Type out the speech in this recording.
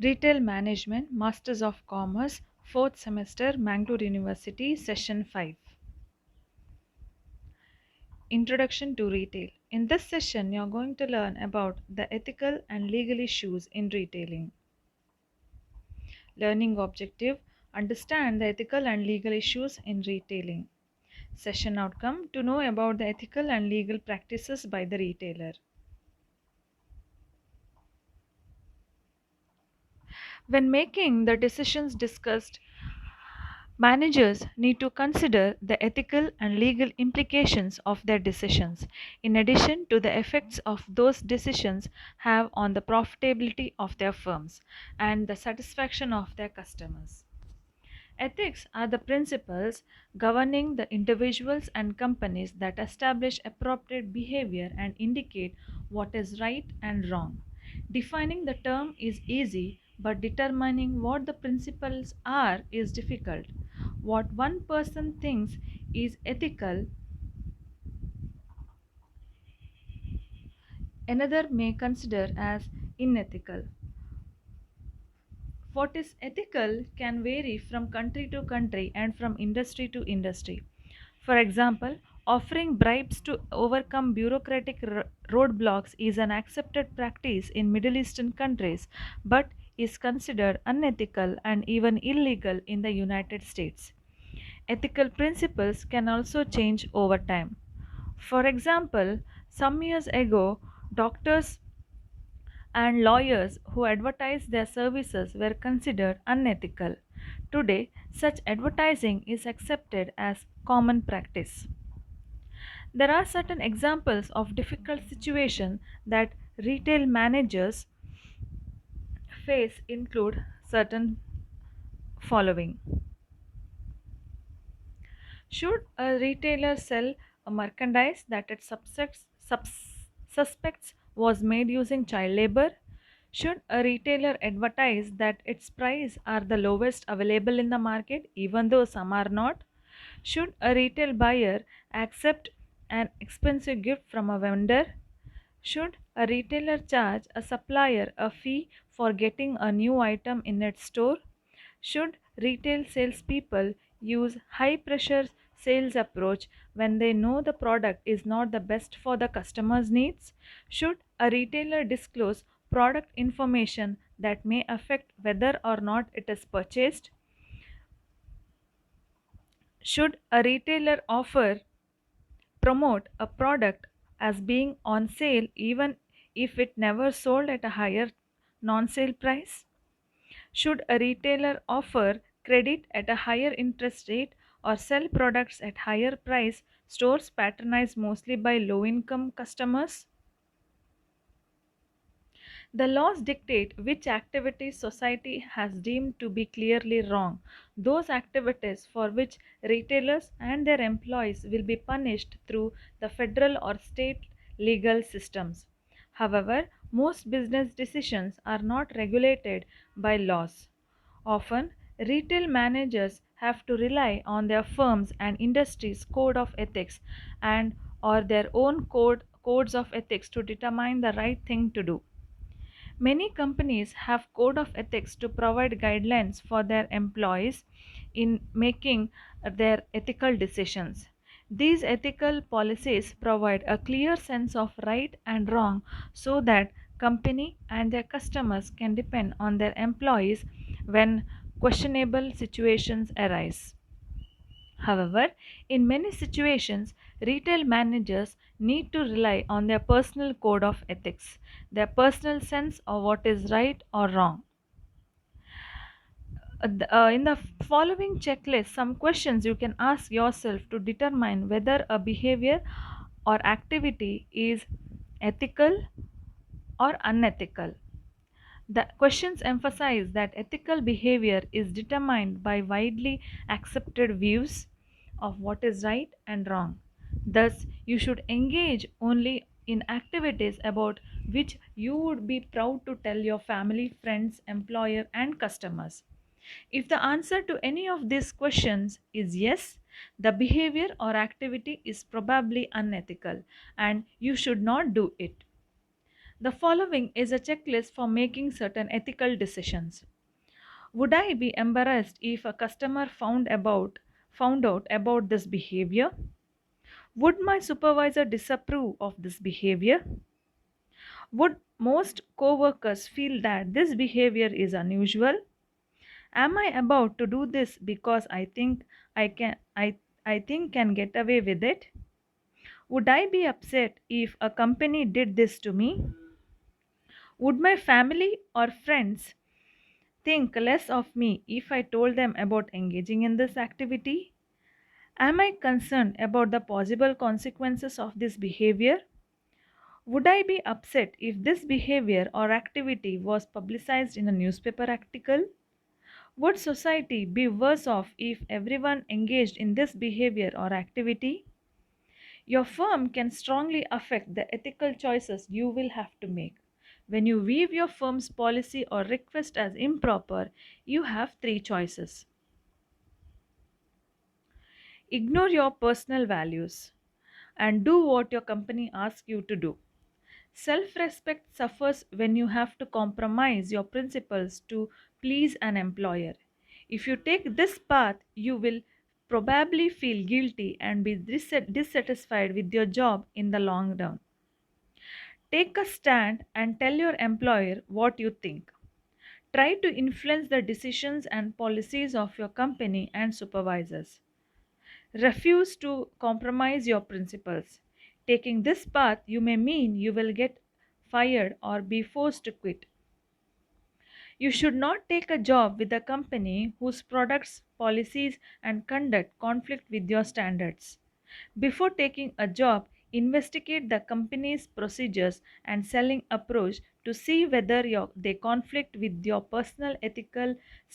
Retail Management, Masters of Commerce, 4th semester, Mangalore University, Session 5. Introduction to Retail. In this session, you're going to learn about the ethical and legal issues in retailing. Learning objective: understand the ethical and legal issues in retailing. Session outcome: to know about the ethical and legal practices by the retailer. When making the decisions discussed, managers need to consider the ethical and legal implications of their decisions, in addition to the effects of those decisions have on the profitability of their firms and the satisfaction of their customers. Ethics are the principles governing the individuals and companies that establish appropriate behavior and indicate what is right and wrong. Defining the term is easy, but determining what the principles are is difficult. What one person thinks is ethical, another may consider as unethical. What is ethical can vary from country to country and from industry to industry. For example, offering bribes to overcome bureaucratic roadblocks is an accepted practice in Middle Eastern countries but is considered unethical and even illegal in the United States. Ethical principles can also change over time. For example, some years ago, doctors and lawyers who advertised their services were considered unethical. Today, such advertising is accepted as common practice. There are certain examples of difficult situations that retail managers face include certain following. Should a retailer sell a merchandise that it suspects was made using child labor? Should a retailer advertise that its prices are the lowest available in the market even though some are not? Should a retail buyer accept an expensive gift from a vendor? Should a retailer charge a supplier a fee for getting a new item in its store? Should retail salespeople use high pressure sales approach when they know the product is not the best for the customer's needs? Should a retailer disclose product information that may affect whether or not it is purchased? Should a retailer offer promote a product as being on sale even if it never sold at a higher non sale price? Should a retailer offer credit at a higher interest rate or sell products at higher price stores patronized mostly by low income customers? The laws dictate which activities society has deemed to be clearly wrong. Those activities for which retailers and their employees will be punished through the federal or state legal systems. However, most business decisions are not regulated by laws. Often, retail managers have to rely on their firms and industries' code of ethics and or their own codes of ethics to determine the right thing to do. Many companies have code of ethics to provide guidelines for their employees in making their ethical decisions. These ethical policies provide a clear sense of right and wrong so that company and their customers can depend on their employees when questionable situations arise. However, in many situations, retail managers need to rely on their personal code of ethics, their personal sense of what is right or wrong. In the following checklist, some questions you can ask yourself to determine whether a behavior or activity is ethical or unethical. The questions emphasize that ethical behavior is determined by widely accepted views of what is right and wrong. Thus, you should engage only in activities about which you would be proud to tell your family, friends, employer, and customers. If the answer to any of these questions is yes, the behavior or activity is probably unethical and you should not do it. The following is a checklist for making certain ethical decisions. Would I be embarrassed if a customer found out about this behavior? Would my supervisor disapprove of this behavior? Would most coworkers feel that this behavior is unusual? Am I about to do this because I think can get away with it? Would I be upset if a company did this to me? Would my family or friends think less of me if I told them about engaging in this activity? Am I concerned about the possible consequences of this behavior? Would I be upset if this behavior or activity was publicized in a newspaper article? Would society be worse off if everyone engaged in this behavior or activity? Your firm can strongly affect the ethical choices you will have to make. When you view your firm's policy or request as improper, you have three choices. Ignore your personal values and do what your company asks you to do. Self respect suffers when you have to compromise your principles to please an employer. If you take this path, you will probably feel guilty and be dissatisfied with your job in the long run. Take a stand and tell your employer what you think. Try to influence the decisions and policies of your company and supervisors. Refuse to compromise your principles. Taking this path you may mean you will get fired or be forced to quit. You should not take a job with a company whose products, policies, and conduct conflict with your standards. Before taking a job, investigate the company's procedures and selling approach to see whether they conflict with your personal ethical